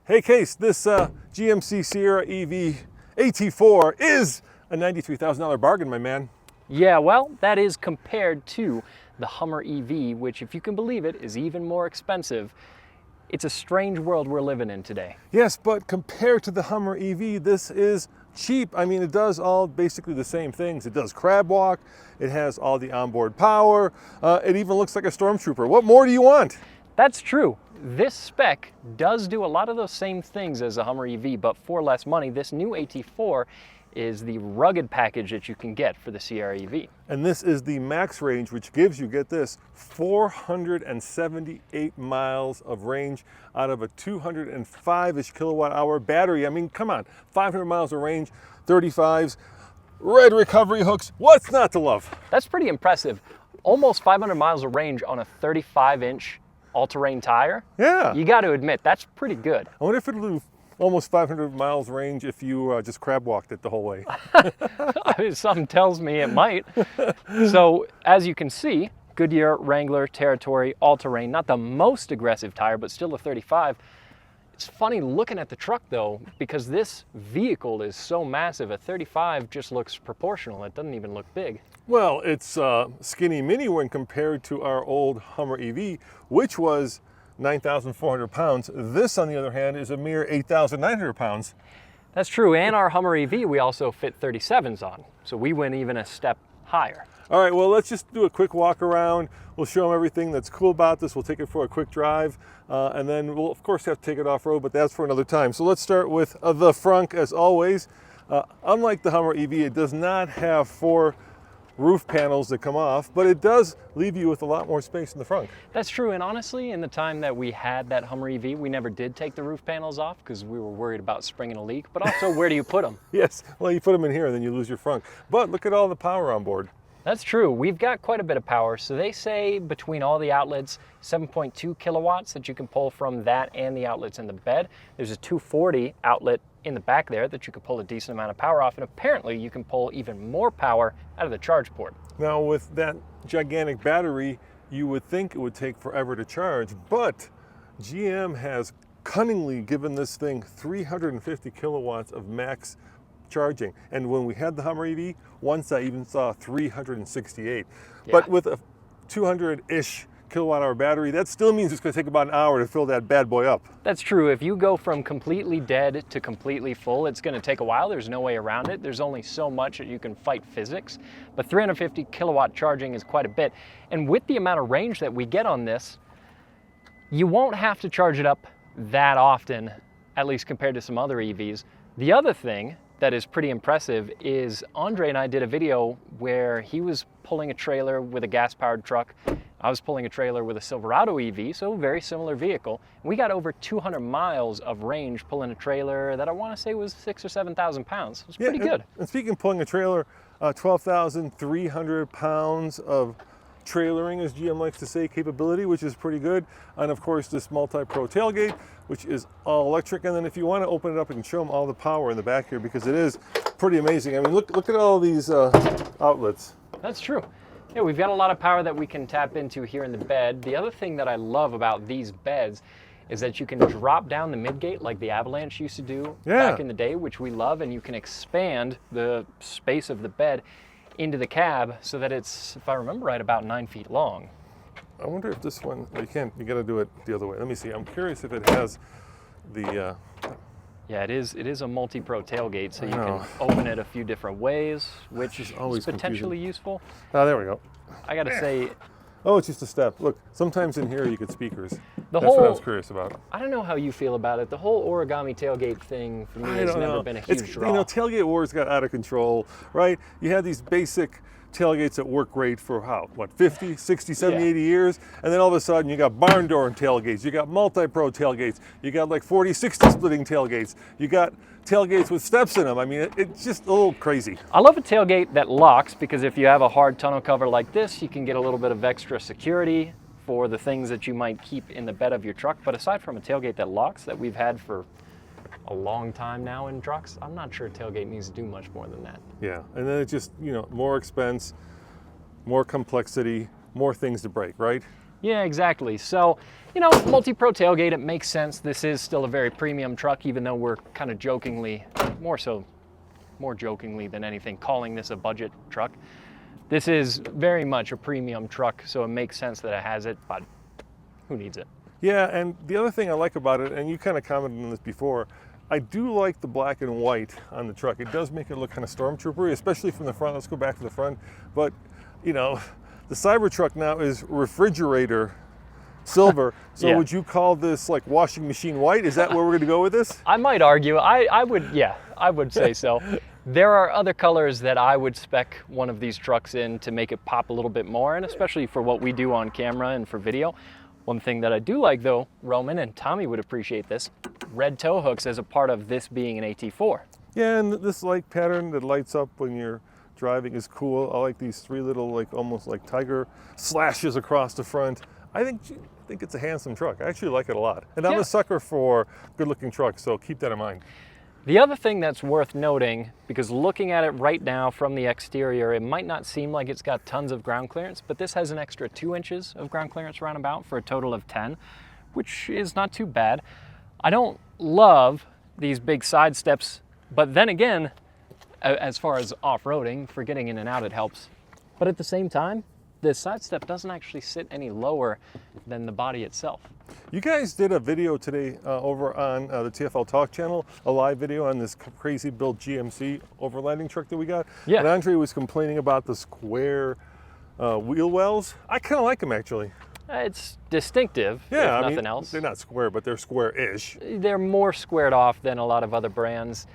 Hey Kase, this GMC Sierra EV AT4 is a $93,000 bargain, my man. Yeah, well, that is compared to the Hummer EV, which, if you can believe it, is even more expensive. It's a strange world we're living in today. Yes, but compared to the Hummer EV, this is cheap. I mean, it does all basically the same things. It does crab walk, it has all the onboard power, it even looks like a stormtrooper. What more do you want? That's true. This spec does do a lot of those same things as a Hummer EV, but for less money. This new AT4 is the rugged package that you can get for the Sierra EV. And this is the max range, which gives you, get this, 478 miles of range out of a 205-ish kilowatt hour battery. I mean, come on, 500 miles of range, 35s, red recovery hooks. What's not to love? That's pretty impressive. Almost 500 miles of range on a 35-inch all-terrain tire. Yeah. You got to admit, that's pretty good. I wonder if it'll do almost 500 miles range if you just crab walked it the whole way. I mean, something tells me it might. So, as you can see, Goodyear, Wrangler, Territory, all-terrain, not the most aggressive tire, but still a 35. It's funny looking at the truck though, because this vehicle is so massive. A 35 just looks proportional. It doesn't even look big. Well, it's skinny mini when compared to our old Hummer EV, which was 9,400 pounds. This, on the other hand, is a mere 8,900 pounds. That's true, and our Hummer EV we also fit 37s on, so we went even a step higher. All right, well, let's just do a quick walk around. We'll show them everything that's cool about this. We'll take it for a quick drive, and then we'll, of course, have to take it off-road, but that's for another time. So let's start with the front, as always. Unlike the Hummer EV, it does not have 4 roof panels that come off, but it does leave you with a lot more space in the front. That's true, and honestly, in the time that we had that Hummer EV, we never did take the roof panels off because we were worried about springing a leak, but also, where do you put them? Yes, well, you put them in here and then you lose your front. But look at all the power on board. That's true. We've got quite a bit of power. So they say between all the outlets, 7.2 kilowatts that you can pull from that and the outlets in the bed. There's a 240 outlet in the back there that you can pull a decent amount of power off. And apparently you can pull even more power out of the charge port. Now with that gigantic battery, you would think it would take forever to charge, but GM has cunningly given this thing 350 kilowatts of max charging. And when we had the Hummer EV, once I even saw 368. Yeah. But with a 200-ish kilowatt hour battery, that still means it's going to take about an hour to fill that bad boy up. That's true. If you go from completely dead to completely full, it's going to take a while. There's no way around it. There's only so much that you can fight physics. But 350 kilowatt charging is quite a bit. And with the amount of range that we get on this, you won't have to charge it up that often, at least compared to some other EVs. The other thing that is pretty impressive is Andre and I did a video where he was pulling a trailer with a gas-powered truck. I was pulling a trailer with a Silverado EV, so a very similar vehicle. And we got over 200 miles of range pulling a trailer that I want to say was 6,000 or 7,000 pounds. It was pretty good. And speaking of pulling a trailer, 12,300 pounds of trailering, as GM likes to say, capability, which is pretty good. And of course, this multi-pro tailgate, which is all electric. And then if you want to open it up, you can show them all the power in the back here, because it is pretty amazing. I mean, look at all these outlets. That's true. Yeah, we've got a lot of power that we can tap into here in the bed. The other thing that I love about these beds is that you can drop down the midgate like the Avalanche used to do back in the day, which we love, and you can expand the space of the bed into the cab so that it's, if I remember right, about 9 feet long. I wonder if this one, well, you can't, you got to do it the other way. Let me see. I'm curious if it has the... Yeah, it is a multi-pro tailgate, so you can open it a few different ways, which is potentially useful. Oh, there we go. I got to say... Oh, it's just a step. Look, sometimes in here you get speakers. That's what I was curious about. I don't know how you feel about it. The whole origami tailgate thing for me has never been a huge draw. You know, tailgate wars got out of control, right? You had these basic tailgates that work great for what, 50, 60, 70, 80 years? And then all of a sudden you got barn door tailgates, you got multi-pro tailgates, you got like 40, 60 splitting tailgates, you got tailgates with steps in them. I mean, it's just a little crazy. I love a tailgate that locks, because if you have a hard tonneau cover like this, you can get a little bit of extra security for the things that you might keep in the bed of your truck. But aside from a tailgate that locks that we've had for a long time now in trucks, I'm not sure a tailgate needs to do much more than that. Yeah, and then it's just, more expense, more complexity, more things to break, right? Yeah, exactly. So, you know, multi-pro tailgate, it makes sense. This is still a very premium truck, even though we're kind of jokingly, more jokingly than anything, calling this a budget truck. This is very much a premium truck, so it makes sense that it has it, but who needs it? Yeah, and the other thing I like about it, and you kind of commented on this before, I do like the black and white on the truck. It does make it look kind of stormtroopery, especially from the front. Let's go back to the front. But, you know, the Cybertruck now is refrigerator silver. So Yeah. would you call this like washing machine white? Is that where we're going to go with this? I might argue, I would say so. There are other colors that I would spec one of these trucks in to make it pop a little bit more, and especially for what we do on camera and for video. One thing that I do like though, Roman, and Tommy would appreciate this, red tow hooks as a part of this being an AT4. Yeah, and this light pattern that lights up when you're driving is cool. I like these three little, like almost like tiger slashes across the front. I think it's a handsome truck. I actually like it a lot. And I'm Yeah. a sucker for good-looking trucks, so keep that in mind. The other thing that's worth noting, because looking at it right now from the exterior, it might not seem like it's got tons of ground clearance, but this has an extra 2 inches of ground clearance roundabout for a total of 10, which is not too bad. I don't love these big side steps, but then again, as far as off-roading, for getting in and out, it helps. But at the same time, the side step doesn't actually sit any lower than the body itself. You guys did a video today over on the TFL Talk channel, a live video on this crazy built GMC overlanding truck that we got. Yeah. And Andre was complaining about the square wheel wells. I kind of like them actually. It's distinctive, Yeah, if I nothing mean, else. they're not square, but they're square-ish. They're more squared off than a lot of other brands.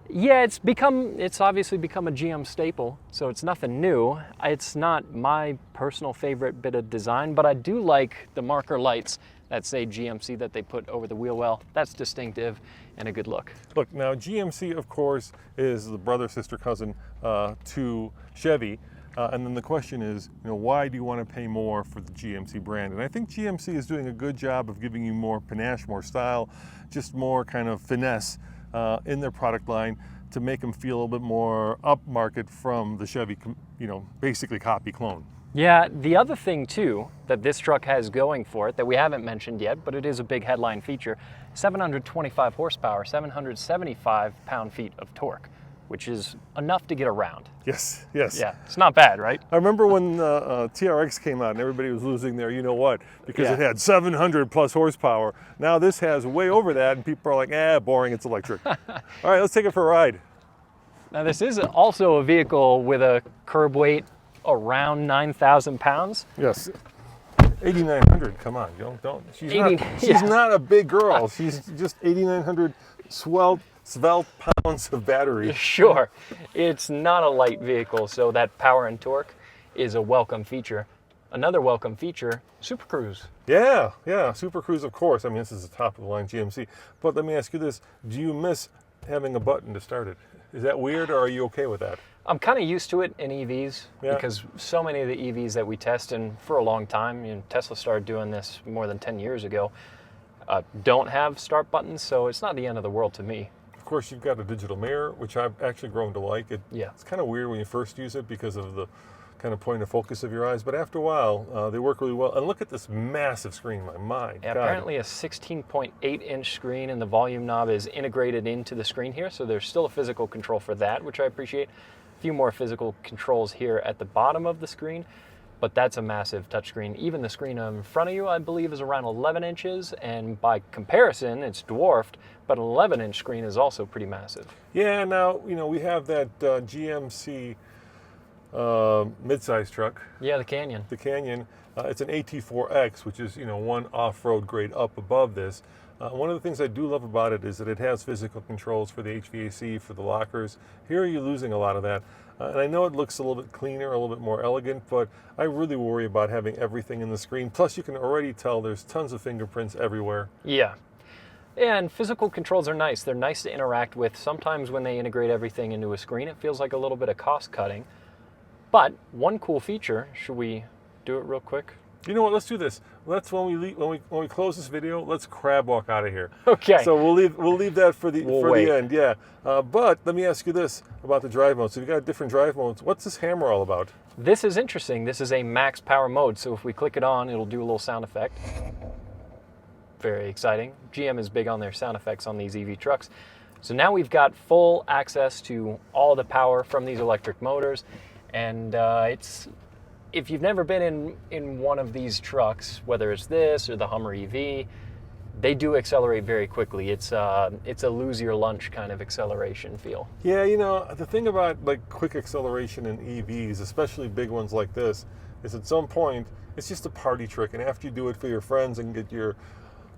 Yeah, it's obviously become a GM staple, so it's nothing new. It's not my personal favorite bit of design, but I do like the marker lights that say GMC that they put over the wheel well. That's distinctive and a good look. Look, now GMC, of course, is the brother, sister, cousin to Chevy. And then the question is, you know, why do you want to pay more for the GMC brand? And I think GMC is doing a good job of giving you more panache, more style, just more kind of finesse in their product line to make them feel a little bit more upmarket from the Chevy, you know, basically copy clone. Yeah, the other thing too that this truck has going for it that we haven't mentioned yet, but it is a big headline feature, 725 horsepower, 775 pound-feet of torque, which is enough to get around. Yes, yes. Yeah, it's not bad, right? I remember when TRX came out and everybody was losing their you know what because Yeah. it had 700 plus horsepower. Now this has way over that and people are like, boring, it's electric. All right, let's take it for a ride. Now this is also a vehicle with a curb weight around 9,000 pounds. Yes. 8,900, come on, don't. She's, 80 she's not a big girl. She's just 8,900 svelte pounds of battery. Sure, it's not a light vehicle, so that power and torque is a welcome feature. Another welcome feature, Super Cruise. Yeah, Super Cruise, of course. I mean, this is the top of the line GMC. But let me ask you this, do you miss having a button to start it? Is that weird or are you okay with that? I'm kind of used to it in EVs because so many of the EVs that we test, and for a long time, you know, Tesla started doing this more than 10 years ago, don't have start buttons, so it's not the end of the world to me. Of course, you've got a digital mirror, which I've actually grown to like. It's kind of weird when you first use it because of the kind of point of focus of your eyes, but after a while, they work really well. And look at this massive screen, my God. Apparently a 16.8-inch screen, and the volume knob is integrated into the screen here, so there's still a physical control for that, which I appreciate. A few more physical controls here at the bottom of the screen, but that's a massive touchscreen. Even the screen in front of you, I believe, is around 11 inches, and by comparison, it's dwarfed, but an 11-inch screen is also pretty massive. Yeah, now, you know, we have that GMC mid-size truck. Yeah, the Canyon. The Canyon. It's an AT4X, which is, you know, one off-road grade up above this. One of the things I do love about it is that it has physical controls for the HVAC, for the lockers. Here you're losing a lot of that. And I know it looks a little bit cleaner, a little bit more elegant, but I really worry about having everything in the screen. Plus, you can already tell there's tons of fingerprints everywhere. Yeah. And physical controls are nice. They're nice to interact with. Sometimes when they integrate everything into a screen, it feels like a little bit of cost cutting. But one cool feature, should we do it real quick? You know what? Let's do this. Let's when we close this video, let's crab walk out of here. Okay. So we'll leave that for the wait. the end. Yeah. But let me ask you this about the drive modes. So you've got different drive modes. What's this hammer all about? This is interesting. This is a max power mode. So if we click it on, it'll do a little sound effect. Very exciting. GM is big on their sound effects on these EV trucks. So now we've got full access to all the power from these electric motors, and if you've never been in one of these trucks, whether it's this or the Hummer EV, they do accelerate very quickly. It's a lose your lunch kind of acceleration feel. Yeah, you know, the thing about like quick acceleration in EVs, especially big ones like this, is at some point it's just a party trick, and after you do it for your friends and get your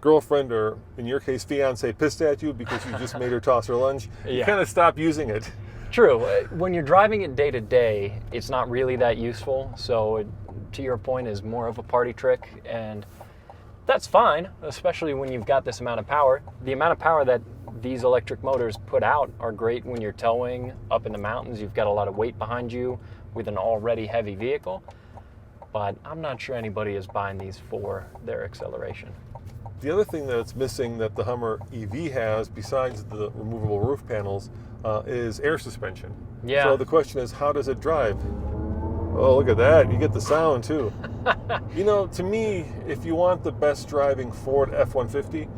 girlfriend, or in your case fiance, pissed at you because you just made her toss her lunch, you kind of stop using it. True. When you're driving it day to day, it's not really that useful. So to your point, is more of a party trick, and that's fine, especially when you've got this amount of power. The amount of power that these electric motors put out are great when you're towing up in the mountains. You've got a lot of weight behind you with an already heavy vehicle, but I'm not sure anybody is buying these for their acceleration. The other thing that it's missing that the Hummer EV has, besides the removable roof panels, is air suspension. Yeah. So the question is, how does it drive? Oh, look at that. You get the sound too. You know, to me, if you want the best driving Ford F-150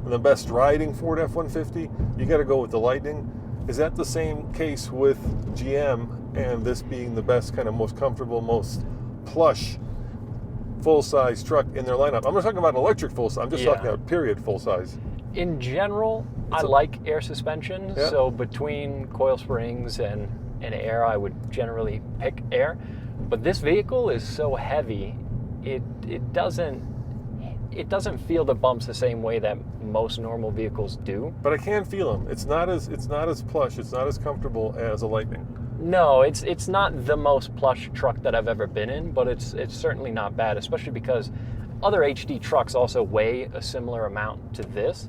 and the best riding Ford F-150, you got to go with the Lightning. Is that the same case with GM, and this being the best, kind of most comfortable, most plush full-size truck in their lineup? I'm not talking about an electric full-size. I'm just talking about period full-size. In general, I like air suspension. Yeah. So between coil springs and air, I would generally pick air. But this vehicle is so heavy, it doesn't feel the bumps the same way that most normal vehicles do. But I can feel them. It's not as plush. It's not as comfortable as a Lightning. No, it's not the most plush truck that I've ever been in, but it's certainly not bad, especially because other HD trucks also weigh a similar amount to this,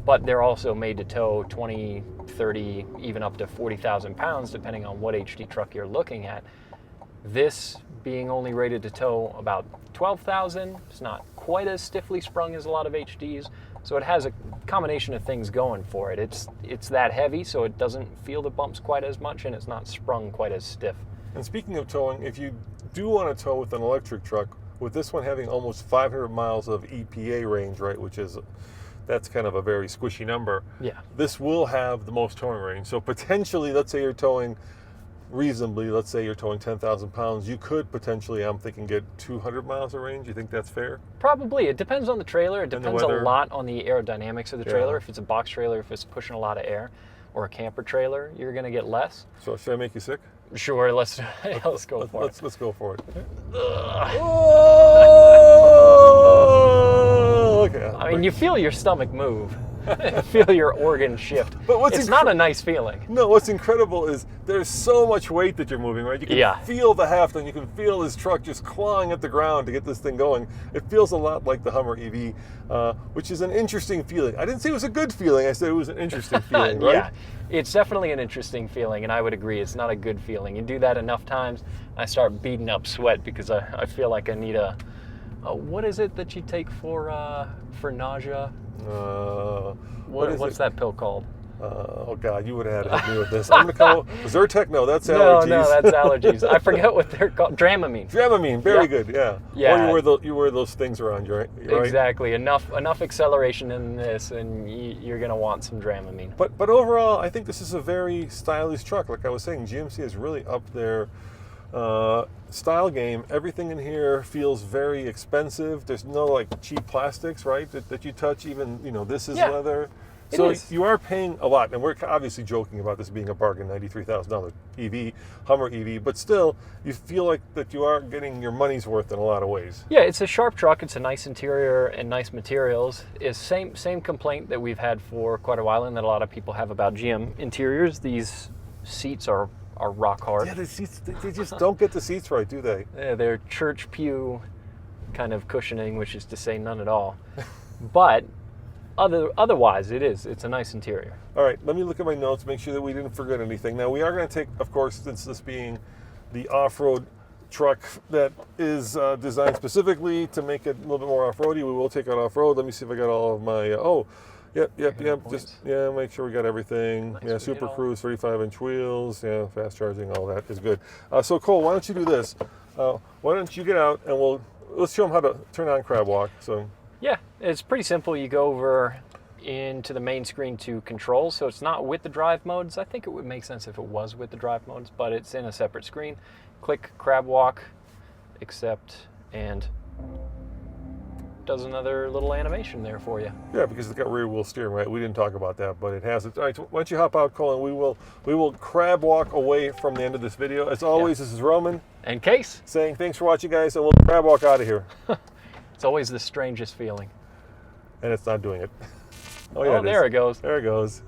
but they're also made to tow 20, 30, even up to 40,000 pounds, depending on what HD truck you're looking at. This being only rated to tow about 12,000, it's not quite as stiffly sprung as a lot of HDs, so it has a combination of things going for it. It's that heavy, so it doesn't feel the bumps quite as much, and it's not sprung quite as stiff. And speaking of towing, if you do want to tow with an electric truck, with this one having almost 500 miles of EPA range, right, that's kind of a very squishy number. Yeah. This will have the most towing range. So potentially, let's say you're towing reasonably, let's say you're towing 10,000 pounds, you could potentially, I'm thinking, get 200 miles of range. You think that's fair? Probably. It depends on the trailer. It depends a weather. lot on the aerodynamics of the trailer. Yeah. If it's a box trailer, if it's pushing a lot of air, or a camper trailer, you're going to get less. So should I make you sick? Sure, let's go for it. Let's go for it. Oh! Okay. I mean, you feel your stomach move. Feel your organ shift. But it's not a nice feeling. No, what's incredible is there's so much weight that you're moving, right? You can feel the heft, and you can feel this truck just clawing at the ground to get this thing going. It feels a lot like the Hummer EV, which is an interesting feeling. I didn't say it was a good feeling. I said it was an interesting feeling, right? Yeah, it's definitely an interesting feeling, and I would agree. It's not a good feeling. You do that enough times, I start beating up sweat because I feel like I need what is it that you take for nausea? What's that pill called? Oh God, you would have had to help me with this. I'm gonna call Zyrtec. No, that's allergies. No, that's allergies. I forget what they're called. Dramamine. Dramamine, very good. Yeah. Yeah. Or you wear those things around you, right? Exactly. Enough acceleration in this, and you're gonna want some Dramamine. But overall, I think this is a very stylish truck. Like I was saying, GMC is really up their style game. Everything in here feels very expensive. There's no like cheap plastics, right? That you touch. Even this is leather. So you are paying a lot, and we're obviously joking about this being a bargain, $93,000 EV, Hummer EV, but still, you feel like that you are getting your money's worth in a lot of ways. Yeah, it's a sharp truck. It's a nice interior and nice materials. It's same complaint that we've had for quite a while, and that a lot of people have about GM interiors. These seats are rock hard. Yeah, the seats, they just don't get the seats right, do they? Yeah, they're church pew kind of cushioning, which is to say none at all. But otherwise, it's a nice interior. All right, let me look at my notes, make sure that we didn't forget anything. Now, we are going to take, of course, since this being the off-road truck that is designed specifically to make it a little bit more off-roady. We will take it off-road. Let me see if I got all of my, yep. Just, make sure we got everything. Nice, Super Cruise, 35-inch wheels. Yeah, fast charging, all that is good. So Cole, why don't you do this? Why don't you get out and let's show them how to turn on crab walk. So yeah, it's pretty simple. You go over into the main screen to control, so it's not with the drive modes. I think it would make sense if it was with the drive modes, but it's in a separate screen. Click crab walk, accept, and does another little animation there for you. yeah, because it's got rear wheel steering, right? We didn't talk about that, but it has it. All right, so why don't you hop out, Cole, and we will crab walk away from the end of this video. As always, This is Roman and Kase saying thanks for watching, guys, and we'll crab walk out of here. It's always the strangest feeling. And it's not doing it. Oh, there it goes. There it goes.